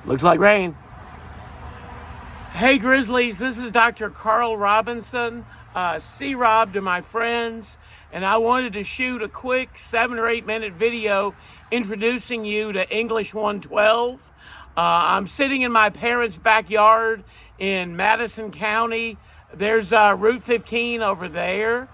Looks like rain. Hey Grizzlies, this is Dr. Carl Robinson, C-Rob to my friends, and I wanted to shoot a quick 7 or 8 minute video introducing you to English 112. I'm sitting in my parents' backyard in Madison County. There's Route 15 over there,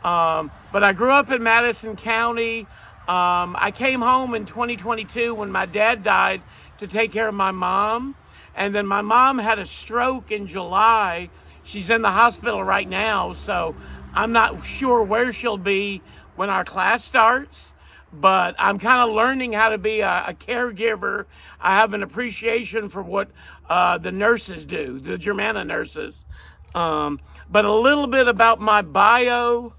but I grew up in Madison County. I came home in 2022 when my dad died to take care of my mom. And then my mom had a stroke in July. She's in the hospital right now, so I'm not sure where she'll be when our class starts. But I'm kind of learning how to be a caregiver. I have an appreciation for what the nurses do, the Germana nurses. But a little bit about my bio.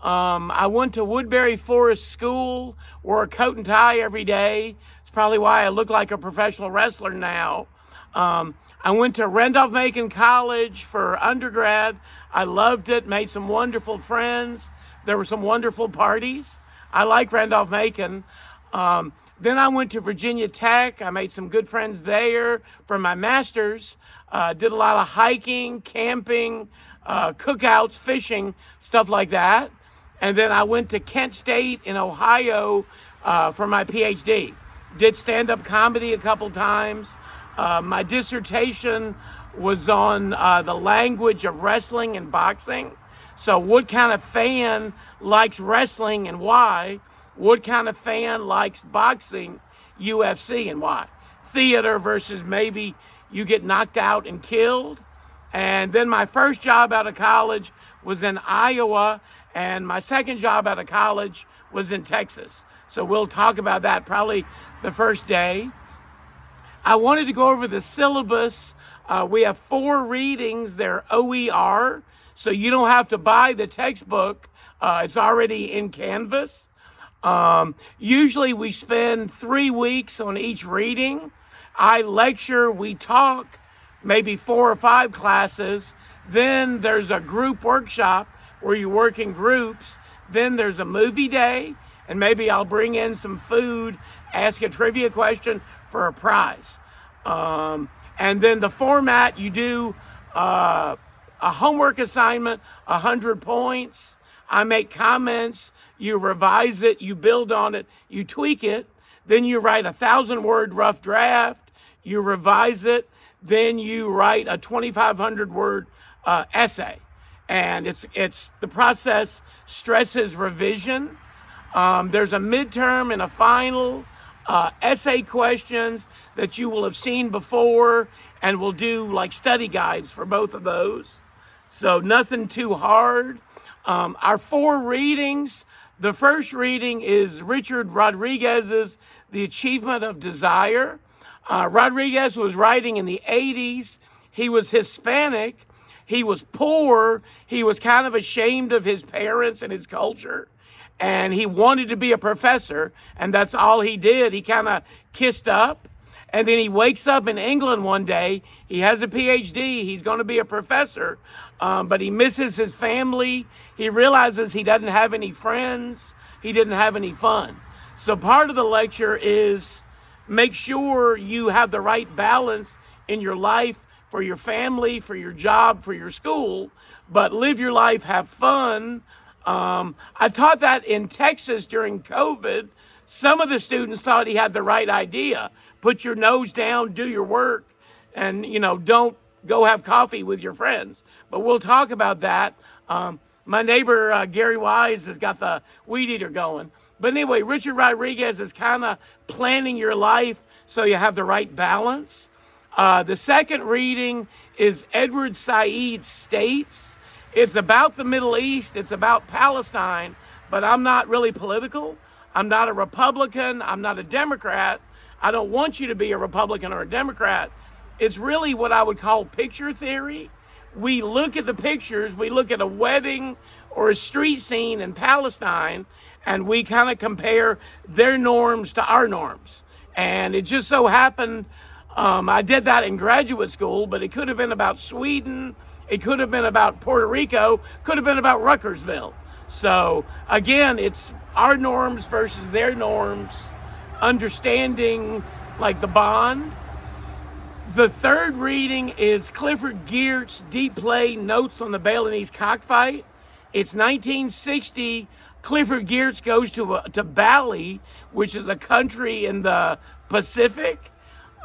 I went to Woodbury Forest School, wore a coat and tie every day. It's probably why I look like a professional wrestler now. I went to Randolph-Macon College for undergrad. I loved it, made some wonderful friends. There were some wonderful parties. I like Randolph-Macon. Then I went to Virginia Tech. I made some good friends there for my master's. Did a lot of hiking, camping, cookouts, fishing, stuff like that. And then I went to Kent State in Ohio for my PhD. Did stand-up comedy a couple times. My dissertation was on the language of wrestling and boxing. So what kind of fan likes wrestling and why? What kind of fan likes boxing, UFC, and why? Theater versus maybe you get knocked out and killed. And then my first job out of college was in Iowa, and my second job out of college was in Texas. So we'll talk about that probably the first day. I wanted to go over the syllabus. We have 4 readings. They're OER, so you don't have to buy the textbook. It's already in Canvas. Usually we spend 3 weeks on each reading. I lecture, we talk, maybe 4 or 5 classes. Then there's a group workshop where you work in groups. Then there's a movie day, and maybe I'll bring in some food, ask a trivia question for a prize. And then the format, you do a homework assignment, 100 points. I make comments, you revise it, you build on it, you tweak it. Then you write a 1,000-word rough draft, you revise it, then you write a 2,500-word essay. And it's the process stresses revision. There's a midterm and a final. Essay questions that you will have seen before, and we'll do like study guides for both of those. So nothing too hard. Our 4 readings. The first reading is Richard Rodriguez's The Achievement of Desire. Rodriguez was writing in the 80s. He was Hispanic. He was poor. He was kind of ashamed of his parents and his culture. And he wanted to be a professor, and that's all he did. He kind of kissed up, and then he wakes up in England one day. He has a PhD. He's going to be a professor, but he misses his family. He realizes he doesn't have any friends. He didn't have any fun. So part of the lecture is make sure you have the right balance in your life for your family, for your job, for your school, but live your life, have fun. I taught that in Texas during COVID. Some of the students thought he had the right idea. Put your nose down, do your work, and, don't go have coffee with your friends. But we'll talk about that. My neighbor, Gary Wise, has got the weed eater going. But anyway, Richard Rodriguez is kind of planning your life so you have the right balance. The second reading is Edward Said States. It's about the Middle East. It's about Palestine, but I'm not really political. I'm not a Republican. I'm not a Democrat. I don't want you to be a Republican or a Democrat. It's really what I would call picture theory. We look at the pictures. We look at a wedding or a street scene in Palestine, and we kind of compare their norms to our norms. And it just so happened, I did that in graduate school, but it could have been about Sweden. It could have been about Puerto Rico, could have been about Ruckersville. So again, it's our norms versus their norms, understanding like the bond. The third reading is Clifford Geertz's Deep Play Notes on the Balinese Cockfight. It's 1960. Clifford Geertz goes to Bali, which is a country in the Pacific,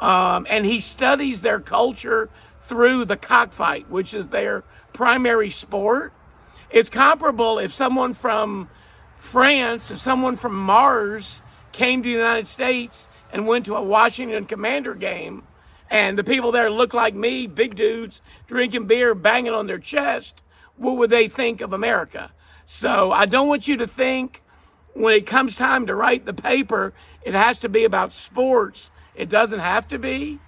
and he studies their culture through the cockfight, which is their primary sport. It's comparable if someone from France, if someone from Mars came to the United States and went to a Washington Commander game, and the people there look like me, big dudes, drinking beer, banging on their chest, what would they think of America? So I don't want you to think when it comes time to write the paper, it has to be about sports. It doesn't have to be.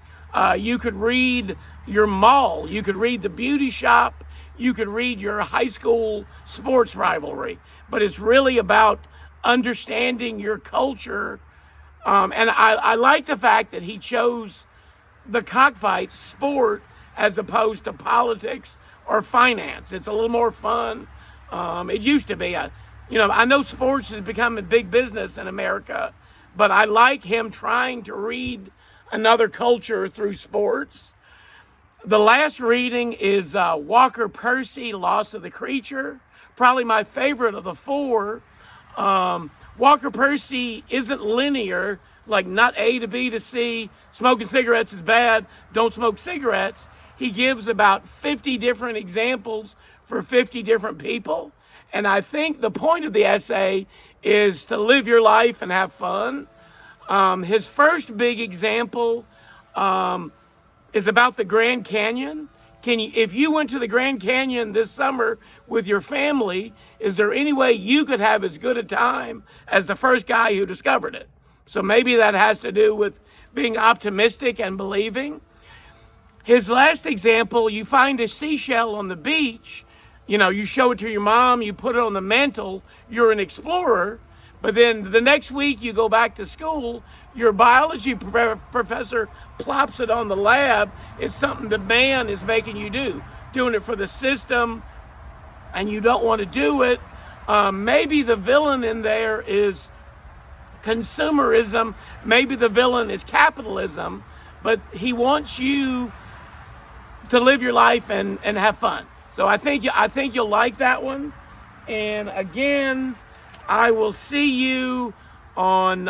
You could read your mall. You could read the beauty shop. You could read your high school sports rivalry. But it's really about understanding your culture. And I like the fact that he chose the cockfight sport as opposed to politics or finance. It's a little more fun. It used to be. I know sports has become a big business in America, but I like him trying to read another culture through sports. The last reading is Walker Percy, Loss of the Creature. Probably my favorite of the four. Walker Percy isn't linear, like not A to B to C. Smoking cigarettes is bad. Don't smoke cigarettes. He gives about 50 different examples for 50 different people. And I think the point of the essay is to live your life and have fun. His first big example is about the Grand Canyon. If you went to the Grand Canyon this summer with your family, is there any way you could have as good a time as the first guy who discovered it? So maybe that has to do with being optimistic and believing. His last example, you find a seashell on the beach. You show it to your mom, you put it on the mantle, you're an explorer. But then the next week you go back to school, your biology professor plops it on the lab. It's something the man is making you do, doing it for the system, and you don't want to do it. Maybe the villain in there is consumerism. Maybe the villain is capitalism, but he wants you to live your life and have fun. So I think you'll like that one. And again, I will see you on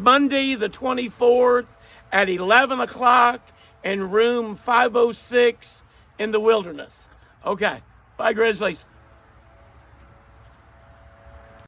Monday the 24th at 11 o'clock in room 506 in the Wilderness. Okay, bye Grizzlies.